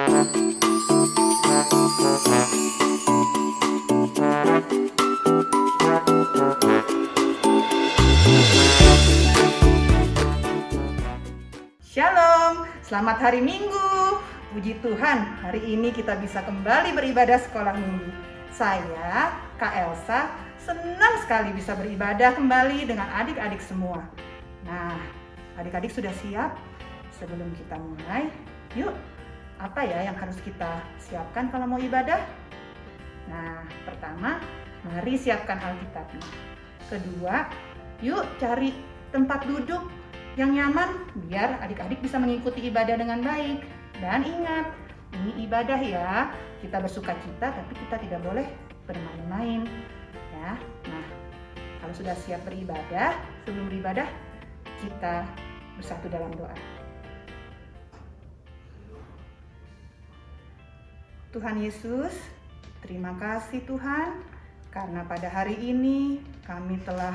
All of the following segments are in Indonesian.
Shalom, selamat hari Minggu. Puji Tuhan, hari ini kita bisa kembali beribadah sekolah minggu. Saya, Kak Elsa, senang sekali bisa beribadah kembali dengan adik-adik semua. Nah, adik-adik sudah siap? Sebelum kita mulai, yuk, apa ya yang harus kita siapkan kalau mau ibadah? Nah, pertama, mari siapkan Alkitabnya. Kedua, yuk cari tempat duduk yang nyaman biar adik-adik bisa mengikuti ibadah dengan baik. Dan ingat, ini ibadah ya. Kita bersuka cita tapi kita tidak boleh bermain-main ya. Nah, kalau sudah siap beribadah, sebelum beribadah kita bersatu dalam doa. Tuhan Yesus, terima kasih Tuhan karena pada hari ini kami telah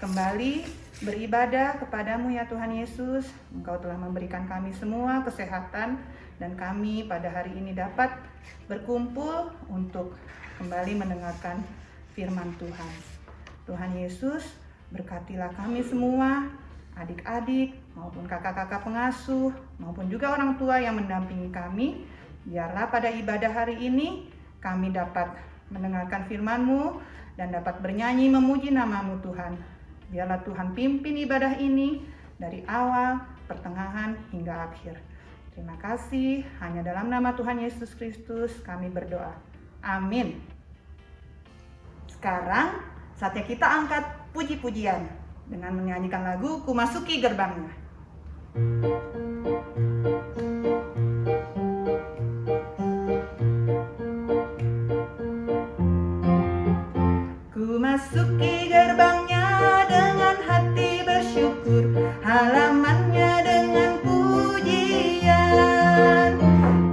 kembali beribadah kepadamu ya Tuhan Yesus. Engkau telah memberikan kami semua kesehatan dan kami pada hari ini dapat berkumpul untuk kembali mendengarkan firman Tuhan. Tuhan Yesus, berkatilah kami semua, adik-adik maupun kakak-kakak pengasuh maupun juga orang tua yang mendampingi kami. Biarlah pada ibadah hari ini kami dapat mendengarkan firman-Mu dan dapat bernyanyi memuji nama-Mu Tuhan. Biarlah Tuhan pimpin ibadah ini dari awal, pertengahan, hingga akhir. Terima kasih, hanya dalam nama Tuhan Yesus Kristus kami berdoa. Amin. Sekarang saatnya kita angkat puji-pujian dengan menyanyikan lagu Ku Masuki Gerbangnya. Ku masuki gerbangnya dengan hati bersyukur, halamannya dengan pujian.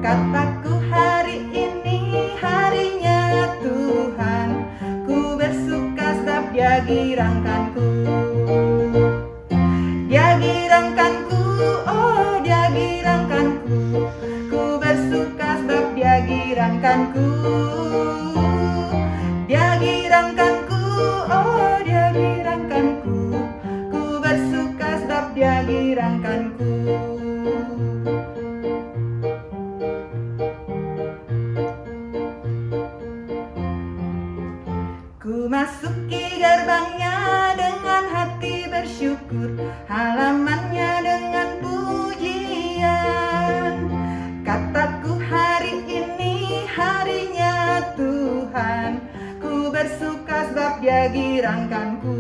Kataku hari ini harinya Tuhan, ku bersuka sebab Dia girangkanku. Dia girangkanku, oh Dia girangkanku, ku bersuka sebab Dia girangkanku. Dia girangkanku, oh Dia girangkanku, ku bersuka sebab Dia girangkanku. Ku masuki gerbangnya dengan hati bersyukur, halamannya dengan pujian. Kataku hari ini harinya Tuhan, ku bersuka sebab Dia girangkanku.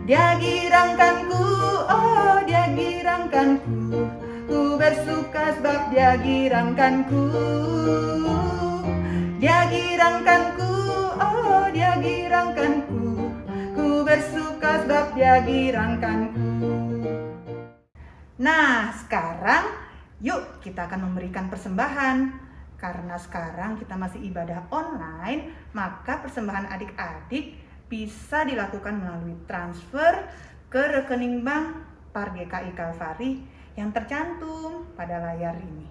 Dia girangkanku, oh Dia girangkanku, ku bersuka sebab Dia girangkanku. Dia girangkanku, oh Dia girangkanku, ku bersuka sebab Dia girangkanku. Nah, sekarang yuk kita akan memberikan persembahan. Karena sekarang kita masih ibadah online, maka persembahan adik-adik bisa dilakukan melalui transfer ke rekening bank Par GKI Kalvari yang tercantum pada layar ini.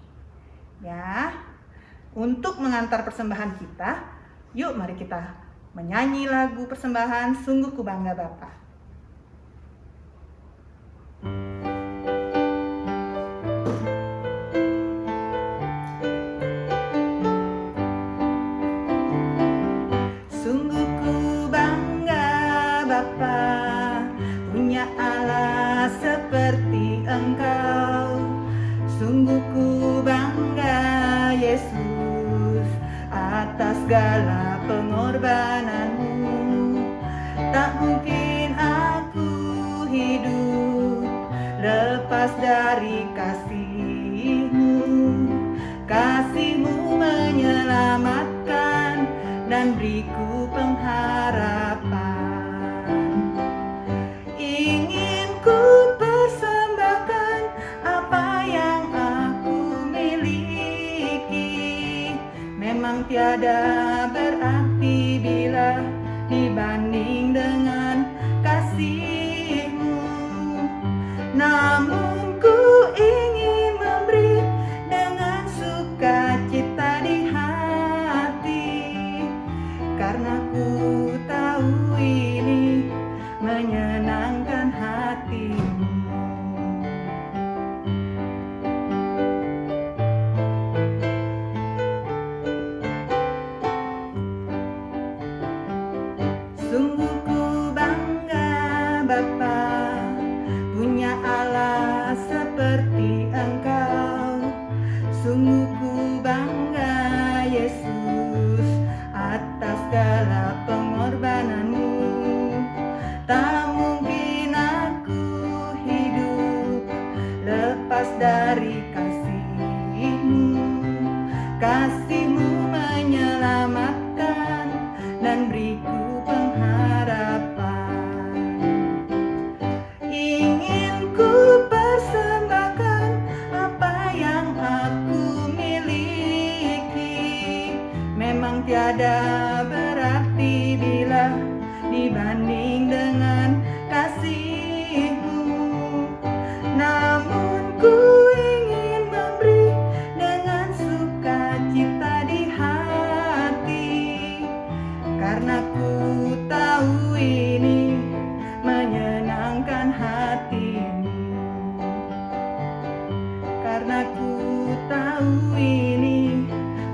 Ya, untuk mengantar persembahan kita, yuk mari kita menyanyi lagu persembahan Sungguh Ku Bangga Bapa. Seperti Engkau, sungguh ku bangga Yesus atas segala pengorbananmu. Tak mungkin aku hidup lepas dari kasih-Mu. Kasih-Mu menyelamatkan dan beriku pengharapan. Ingin ku persembahkan apa yang aku miliki. Memang tiada berarti bila dibanding dengan kasih-Mu. Namun ku ingin memberi dengan Kasih-Mu menyelamatkan dan beriku pengharapan. Ingin ku persembahkan apa yang aku miliki. Memang tiada berarti bila dibanding dengan kasih-Mu. Namun ku ingin memberi dengan sukacita di hati, karena ku tahu ini menyenangkan hati-Mu. Karena ku tahu ini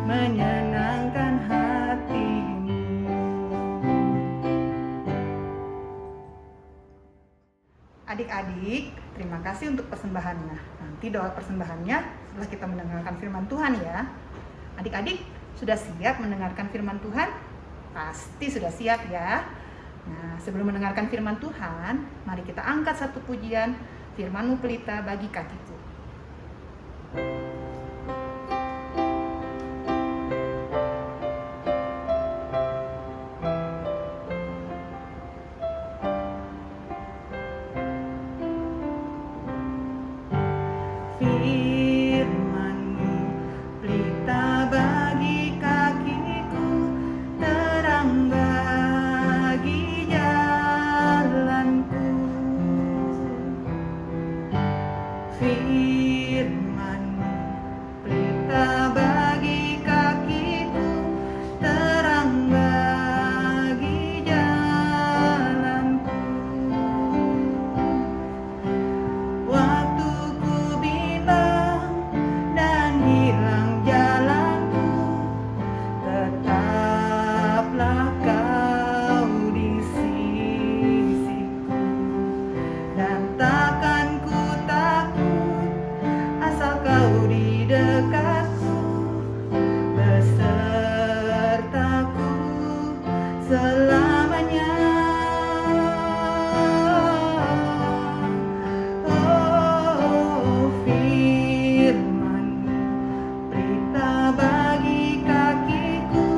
menyenangkan hati-Mu. Adik-adik, terima kasih untuk persembahannya. Nanti doa persembahannya setelah kita mendengarkan firman Tuhan ya. Adik-adik, sudah siap mendengarkan firman Tuhan? Pasti sudah siap ya. Nah, sebelum mendengarkan firman Tuhan, mari kita angkat satu pujian, Firman-Mu pelita bagi kakiku. Firman-Mu pelita bagi kakiku, terang bagi jalanku. Firman-Mu pelita bagi kakiku, terang bagi jalanku. Waktu ku bimbang dan hilang jalanku, tetaplah Kau di sisiku. Dan takkan ku takut asal Kau di dekatku, besertaku selamanya. Oh, firman-Mu pelita bagi kakiku,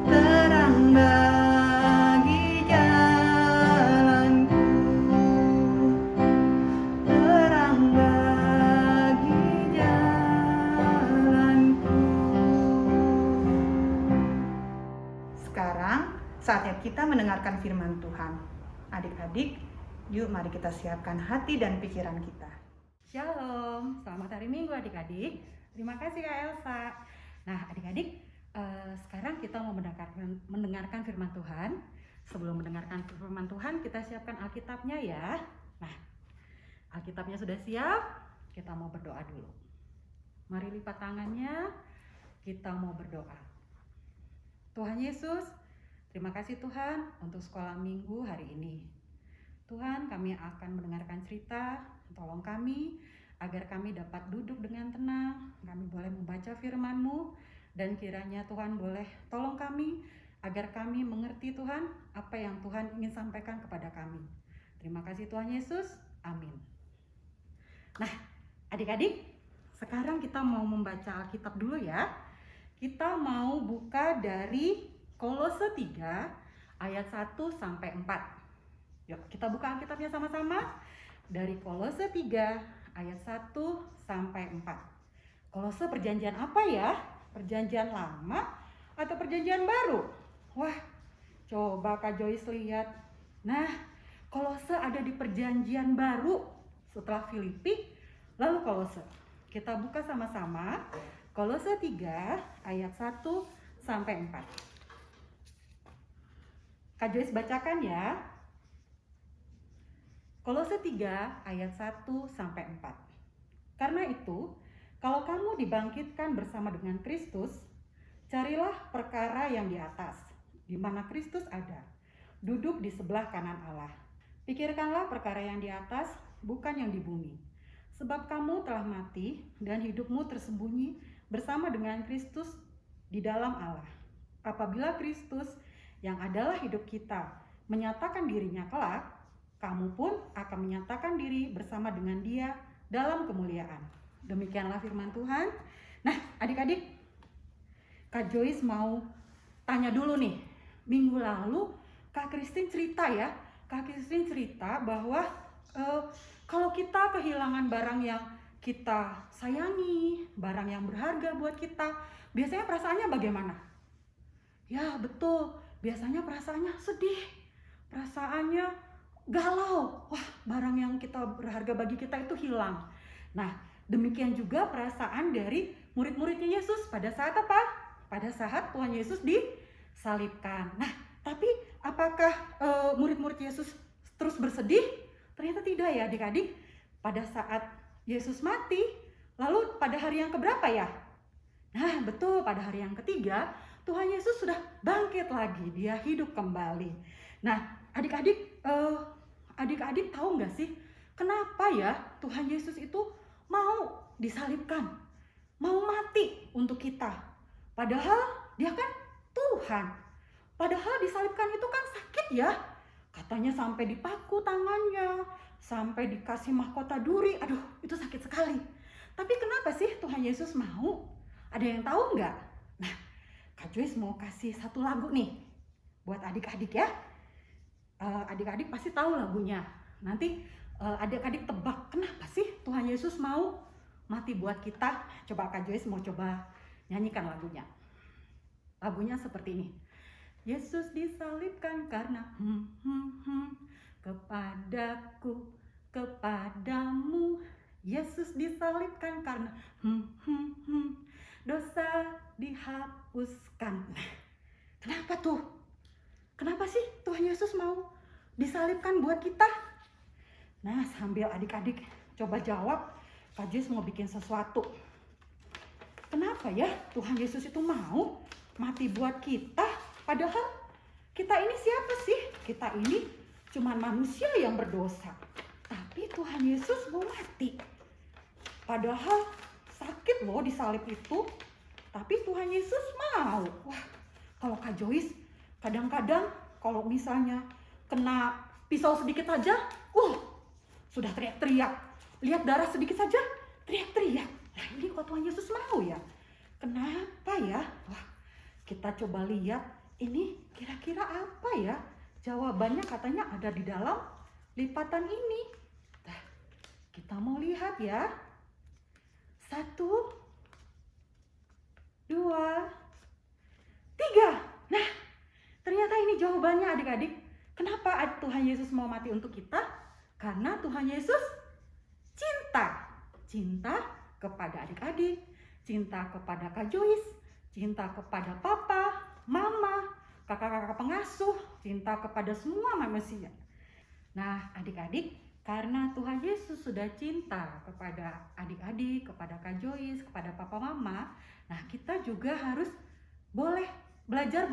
terang bagi jalanku. Terang bagi jalanku. Sekarang saatnya kita mendengarkan firman Tuhan. Adik-adik, yuk mari kita siapkan hati dan pikiran kita. Shalom, selamat hari Minggu adik-adik. Terima kasih Kak Elsa. Nah adik-adik, sekarang kita mau mendengarkan firman Tuhan. Sebelum mendengarkan firman Tuhan, kita siapkan Alkitabnya ya. Nah, Alkitabnya sudah siap, kita mau berdoa dulu. Mari lipat tangannya, kita mau berdoa. Tuhan Yesus, terima kasih Tuhan untuk sekolah minggu hari ini. Tuhan, kami akan mendengarkan cerita, tolong kami agar kami dapat duduk dengan tenang, kami boleh membaca firman-Mu, dan kiranya Tuhan boleh tolong kami agar kami mengerti Tuhan apa yang Tuhan ingin sampaikan kepada kami. Terima kasih Tuhan Yesus, amin. Nah adik-adik, sekarang kita mau membaca Alkitab dulu ya. Kita mau buka dari Kolose 3 ayat 1 sampai 4. Yuk kita buka Alkitabnya sama-sama. Dari Kolose 3 ayat 1 sampai 4. Kolose perjanjian apa ya? Perjanjian lama atau perjanjian baru? Wah, coba Kak Joyce lihat. Nah, Kolose ada di perjanjian baru setelah Filipi, lalu Kolose. Kita buka sama-sama Kolose 3 ayat 1 sampai 4. Kak Joyce bacakan ya. Kolose 3 ayat 1 sampai 4. Karena itu, kalau kamu dibangkitkan bersama dengan Kristus, carilah perkara yang di atas, di mana Kristus ada, duduk di sebelah kanan Allah. Pikirkanlah perkara yang di atas, bukan yang di bumi. Sebab kamu telah mati dan hidupmu tersembunyi bersama dengan Kristus di dalam Allah. Apabila Kristus yang adalah hidup kita menyatakan dirinya kelak, kamu pun akan menyatakan diri bersama dengan Dia dalam kemuliaan. Demikianlah firman Tuhan. Nah, adik-adik, Kak Joyce mau tanya dulu nih. Minggu lalu Kak Christine cerita ya. Kak Christine cerita bahwa kalau kita kehilangan barang yang kita sayangi, barang yang berharga buat kita, biasanya perasaannya bagaimana? Ya betul, biasanya perasaannya sedih, perasaannya galau. Wah, barang yang kita berharga bagi kita itu hilang. Nah, demikian juga perasaan dari murid-muridnya Yesus pada saat apa? Pada saat Tuhan Yesus disalibkan. Nah, tapi apakah murid-murid Yesus terus bersedih? Ternyata tidak ya adik-adik. Pada saat Yesus mati, lalu pada hari yang keberapa ya? Nah betul, pada hari yang ketiga Tuhan Yesus sudah bangkit lagi, dia hidup kembali. Nah adik-adik tahu nggak sih kenapa ya Tuhan Yesus itu mau disalibkan, mau mati untuk kita? Padahal dia kan Tuhan, padahal disalibkan itu kan sakit ya. Katanya sampai dipaku tangannya, sampai dikasih mahkota duri. Aduh, itu sakit sekali. Tapi kenapa sih Tuhan Yesus mau? Ada yang tahu nggak? Nah, Kak Joyce mau kasih satu lagu nih buat adik-adik ya. Adik-adik pasti tahu lagunya. Nanti adik-adik tebak kenapa sih Tuhan Yesus mau mati buat kita. Coba Kak Joyce mau coba nyanyikan lagunya. Lagunya seperti ini. Yesus disalibkan karena kepadaku, kepadamu. Yesus disalibkan karena dosa dihapuskan. Nah, kenapa tuh? Kenapa sih Tuhan Yesus mau disalibkan buat kita? Nah, sambil adik-adik coba jawab, Kak Joyce mau bikin sesuatu. Kenapa ya Tuhan Yesus itu mau mati buat kita? Padahal kita ini siapa sih? Kita ini cuma manusia yang berdosa. Tapi Tuhan Yesus mau mati. Padahal sakit loh disalib itu. Tapi Tuhan Yesus mau. Wah, kalau Kak Joyce kadang-kadang kalau misalnya kena pisau sedikit saja, sudah teriak-teriak. Lihat darah sedikit saja, teriak-teriak. Nah ini kok Tuhan Yesus mau ya? Kenapa ya? Wah, kita coba lihat. Ini kira-kira apa ya? Jawabannya katanya ada di dalam lipatan ini. Nah, kita mau lihat ya. 1, 2, 3. Nah, ternyata ini jawabannya adik-adik. Kenapa Tuhan Yesus mau mati untuk kita? Karena Tuhan Yesus cinta. Cinta kepada adik-adik, cinta kepada Kak Joyce, cinta kepada papa, mama, kakak-kakak pengasuh, cinta kepada semua manusia. Nah, adik-adik, karena Tuhan Yesus sudah cinta kepada adik-adik, kepada Kak Joyce, kepada papa mama, nah kita juga harus boleh belajar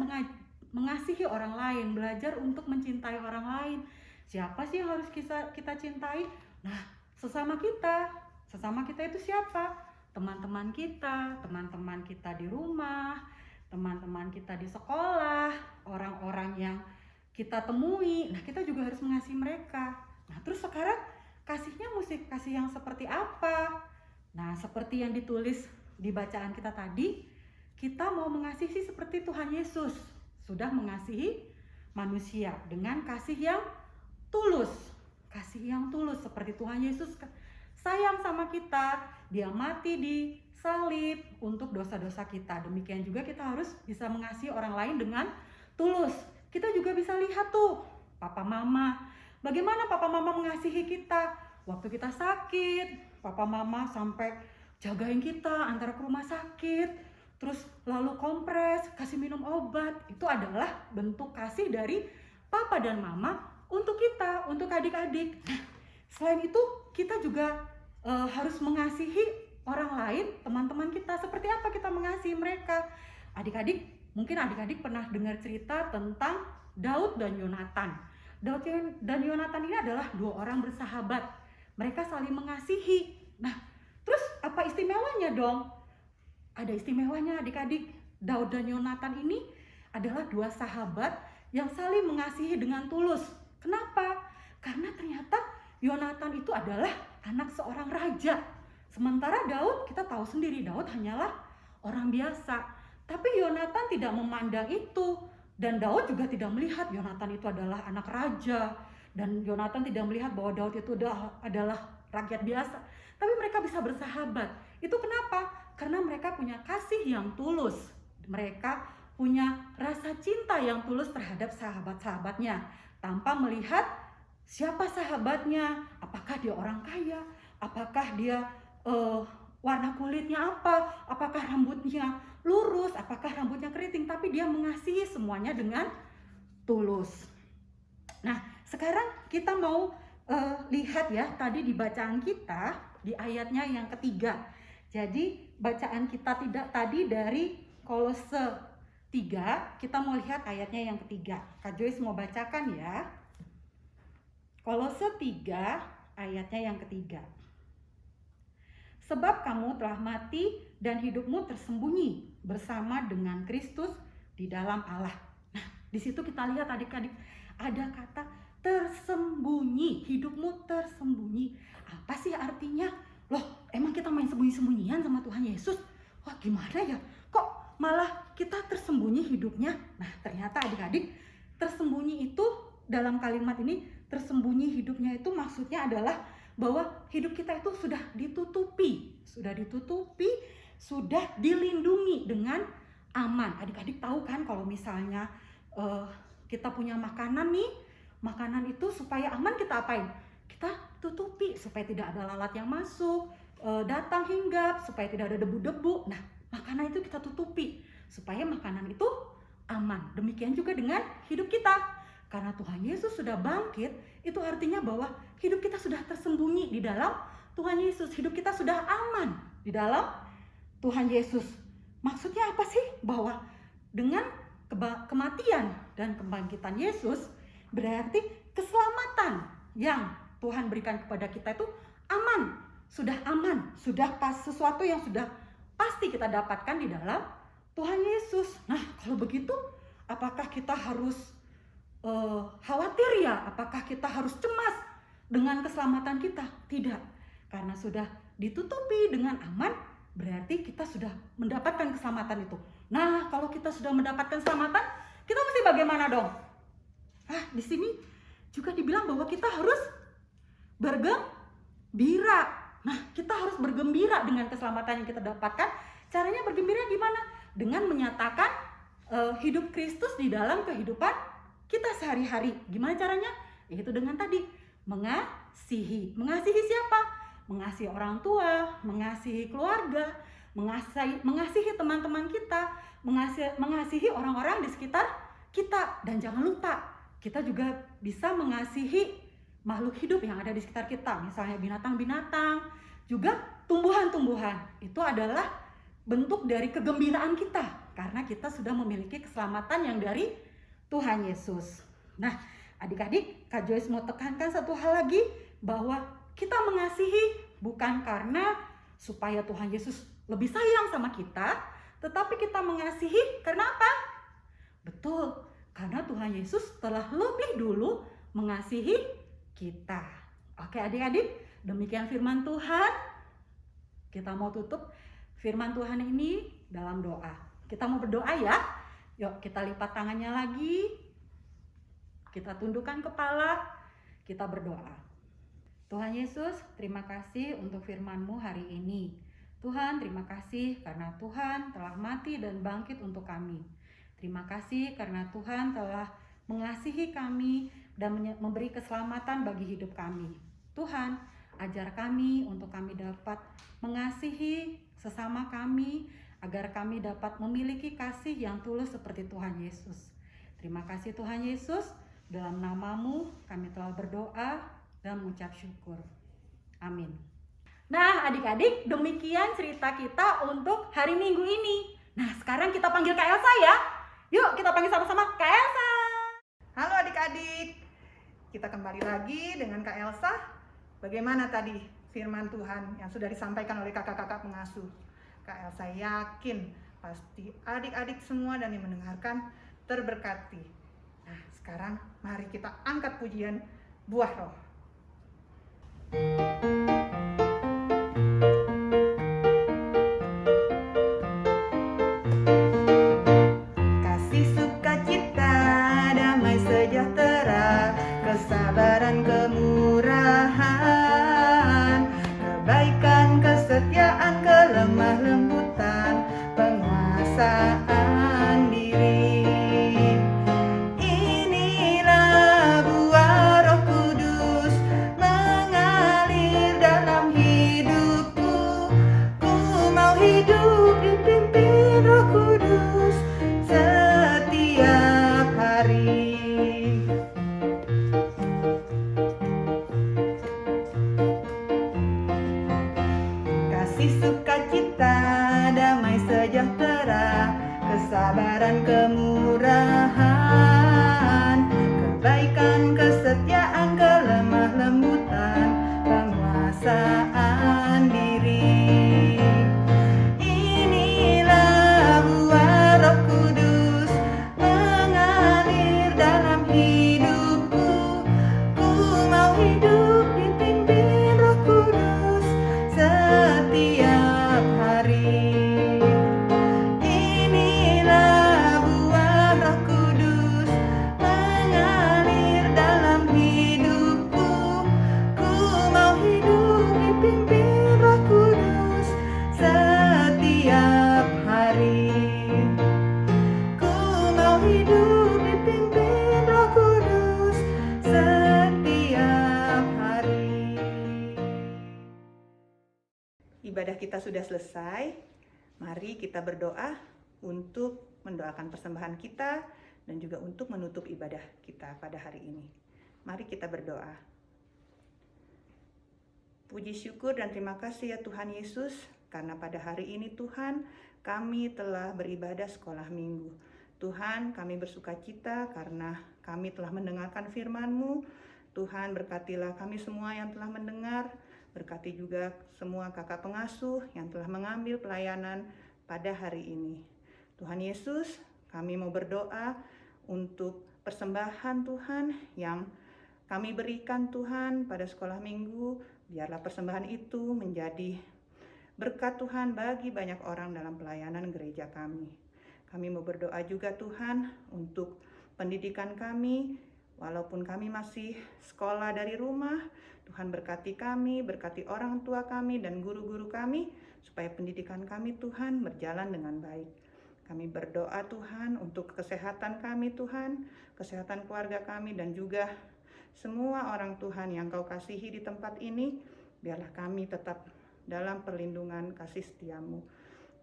mengasihi orang lain, belajar untuk mencintai orang lain. Siapa sih yang harus kita cintai? Nah, sesama kita. Sesama kita itu siapa? Teman-teman kita di rumah, teman-teman kita di sekolah, orang-orang yang kita temui. Nah, kita juga harus mengasihi mereka. Nah, terus sekarang kasihnya mesti kasih yang seperti apa? Nah, seperti yang ditulis di bacaan kita tadi, kita mau mengasihi seperti Tuhan Yesus sudah mengasihi manusia dengan kasih yang tulus. Kasih yang tulus seperti Tuhan Yesus sayang sama kita, dia mati di salib untuk dosa-dosa kita. Demikian juga kita harus bisa mengasihi orang lain dengan tulus. Kita juga bisa lihat tuh papa mama, bagaimana papa mama mengasihi kita. Waktu kita sakit, papa mama sampai jagain kita antara ke rumah sakit, terus lalu kompres, kasih minum obat. Itu adalah bentuk kasih dari papa dan mama untuk kita, untuk adik-adik. Selain itu kita juga harus mengasihi orang lain, teman-teman kita. Seperti apa kita mengasihi mereka? Adik-adik, mungkin adik-adik pernah dengar cerita tentang Daud dan Yonatan. Daud dan Yonatan ini adalah 2 orang bersahabat. Mereka saling mengasihi. Nah, terus apa istimewanya dong? Ada istimewanya adik-adik. Daud dan Yonatan ini adalah 2 sahabat yang saling mengasihi dengan tulus. Kenapa? Karena ternyata Yonatan itu adalah anak seorang raja. Sementara Daud, kita tahu sendiri Daud hanyalah orang biasa. Tapi Yonatan tidak memandang itu, dan Daud juga tidak melihat Yonatan itu adalah anak raja, dan Yonatan tidak melihat bahwa Daud itu adalah rakyat biasa. Tapi mereka bisa bersahabat. Itu kenapa? Karena mereka punya kasih yang tulus. Mereka punya rasa cinta yang tulus terhadap sahabat-sahabatnya, tanpa melihat siapa sahabatnya, apakah dia orang kaya, apakah dia warna kulitnya apa, apakah rambutnya lurus, apakah rambutnya keriting, tapi dia mengasihi semuanya dengan tulus. Nah, sekarang kita mau lihat ya, tadi di bacaan kita di ayatnya yang ketiga. Jadi bacaan kita tadi dari Kolose 3, kita mau lihat ayatnya yang ketiga. Kak Joyce mau bacakan ya. Kolose 3 ayatnya yang ketiga. Sebab kamu telah mati dan hidupmu tersembunyi bersama dengan Kristus di dalam Allah. Nah, di situ kita lihat adik-adik ada kata tersembunyi, hidupmu tersembunyi. Apa sih artinya? Loh, emang kita main sembunyi-sembunyian sama Tuhan Yesus? Wah, gimana ya? Kok malah kita tersembunyi hidupnya? Nah, ternyata adik-adik, tersembunyi itu dalam kalimat ini, tersembunyi hidupnya itu maksudnya adalah bahwa hidup kita itu sudah ditutupi, sudah dilindungi dengan aman. Adik-adik tahu kan kalau misalnya kita punya makanan nih, makanan itu supaya aman kita apain? Kita tutupi supaya tidak ada lalat yang masuk, datang hinggap, supaya tidak ada debu-debu. Nah, makanan itu kita tutupi supaya makanan itu aman. Demikian juga dengan hidup kita. Karena Tuhan Yesus sudah bangkit, itu artinya bahwa hidup kita sudah tersembunyi di dalam Tuhan Yesus. Hidup kita sudah aman di dalam Tuhan Yesus. Maksudnya apa sih? Bahwa dengan kematian dan kebangkitan Yesus, berarti keselamatan yang Tuhan berikan kepada kita itu aman. Sudah pas sesuatu yang sudah pasti kita dapatkan di dalam Tuhan Yesus. Nah, kalau begitu, apakah kita harus khawatir ya? Apakah kita harus cemas dengan keselamatan kita? Tidak, karena sudah ditutupi dengan aman, berarti kita sudah mendapatkan keselamatan itu. Nah, kalau kita sudah mendapatkan keselamatan, kita mesti bagaimana dong? Di sini juga dibilang bahwa kita harus bergembira. Nah, kita harus bergembira dengan keselamatan yang kita dapatkan. Caranya bergembira gimana? Dengan menyatakan hidup Kristus di dalam kehidupan kita sehari-hari. Gimana caranya? Yaitu dengan tadi mengasihi. Mengasihi siapa? Mengasihi orang tua, mengasihi keluarga, mengasihi teman-teman kita, mengasihi orang-orang di sekitar kita. Dan jangan lupa, kita juga bisa mengasihi makhluk hidup yang ada di sekitar kita. Misalnya binatang-binatang, juga tumbuhan-tumbuhan. Itu adalah bentuk dari kegembiraan kita, karena kita sudah memiliki keselamatan yang dari Tuhan Yesus. Nah, adik-adik, Kak Joyce mau tekankan satu hal lagi, bahwa kita mengasihi bukan karena supaya Tuhan Yesus lebih sayang sama kita, tetapi kita mengasihi karena apa? Betul, karena Tuhan Yesus telah lebih dulu mengasihi kita. Oke adik-adik, demikian firman Tuhan. Kita mau tutup firman Tuhan ini dalam doa. Kita mau berdoa ya. Yuk kita lipat tangannya lagi, kita tundukkan kepala, kita berdoa. Tuhan Yesus, terima kasih untuk firman-Mu hari ini. Tuhan, terima kasih karena Tuhan telah mati dan bangkit untuk kami. Terima kasih karena Tuhan telah mengasihi kami dan memberi keselamatan bagi hidup kami. Tuhan, ajar kami untuk kami dapat mengasihi sesama kami, agar kami dapat memiliki kasih yang tulus seperti Tuhan Yesus. Terima kasih Tuhan Yesus, dalam nama-Mu kami telah berdoa dan mengucap syukur. Amin. Nah adik-adik, demikian cerita kita untuk hari Minggu ini. Nah sekarang kita panggil Kak Elsa ya. Yuk kita panggil sama-sama Kak Elsa. Halo adik-adik, kita kembali lagi dengan Kak Elsa. Bagaimana tadi firman Tuhan yang sudah disampaikan oleh kakak-kakak pengasuh? Kak Elsa yakin pasti adik-adik semua dan yang mendengarkan terberkati. Nah sekarang mari kita angkat pujian Buah Roh. kesabaran, kemurahan, kebaikan, kesetiaan, kelemah lembutan, penguasaan diri. Inilah buah Roh Kudus mengalir dalam hidupku. Ku mau hidup dipimpin Roh Kudus setiap hari. Inilah buah Roh Kudus mengalir dalam hidupku. Ku mau hidup dipimpin Roh Kudus setiap hari. Ku mau hidup dipimpin Roh Kudus setiap hari. Ibadah kita sudah selesai. Mari kita berdoa untuk mendoakan persembahan kita dan juga untuk menutup ibadah kita pada hari ini. Mari kita berdoa. Puji syukur dan terima kasih ya Tuhan Yesus, karena pada hari ini Tuhan kami telah beribadah sekolah minggu. Tuhan, kami bersukacita karena kami telah mendengarkan firman-Mu. Tuhan, berkatilah kami semua yang telah mendengar, berkati juga semua kakak pengasuh yang telah mengambil pelayanan pada hari ini. Tuhan Yesus, kami mau berdoa untuk persembahan Tuhan yang kami berikan Tuhan pada sekolah minggu. Biarlah persembahan itu menjadi berkat Tuhan bagi banyak orang dalam pelayanan gereja kami. Kami mau berdoa juga Tuhan untuk pendidikan kami, walaupun kami masih sekolah dari rumah. Tuhan berkati kami, berkati orang tua kami dan guru-guru kami, supaya pendidikan kami Tuhan berjalan dengan baik. Kami berdoa Tuhan untuk kesehatan kami Tuhan, kesehatan keluarga kami dan juga semua orang Tuhan yang Kau kasihi di tempat ini. Biarlah kami tetap dalam perlindungan kasih setia-Mu.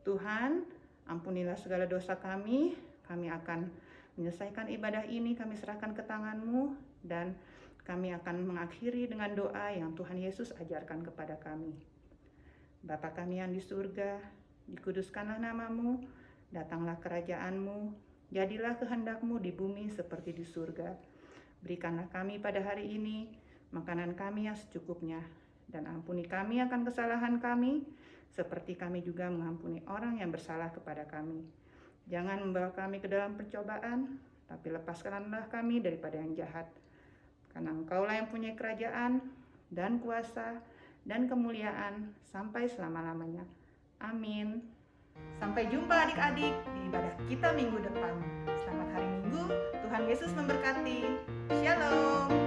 Tuhan, ampunilah segala dosa kami akan menyelesaikan ibadah ini, kami serahkan ke tangan-Mu, dan kami akan mengakhiri dengan doa yang Tuhan Yesus ajarkan kepada kami. Bapa kami yang di surga, dikuduskanlah nama-Mu, datanglah kerajaan-Mu, jadilah kehendak-Mu di bumi seperti di surga. Berikanlah kami pada hari ini makanan kami yang secukupnya, dan ampuni kami akan kesalahan kami, seperti kami juga mengampuni orang yang bersalah kepada kami. Jangan membawa kami ke dalam pencobaan, tapi lepaskanlah kami daripada yang jahat. Karena Engkaulah yang punya kerajaan dan kuasa dan kemuliaan sampai selama-lamanya. Amin. Sampai jumpa adik-adik di ibadah kita minggu depan. Selamat hari Minggu, Tuhan Yesus memberkati. Shalom.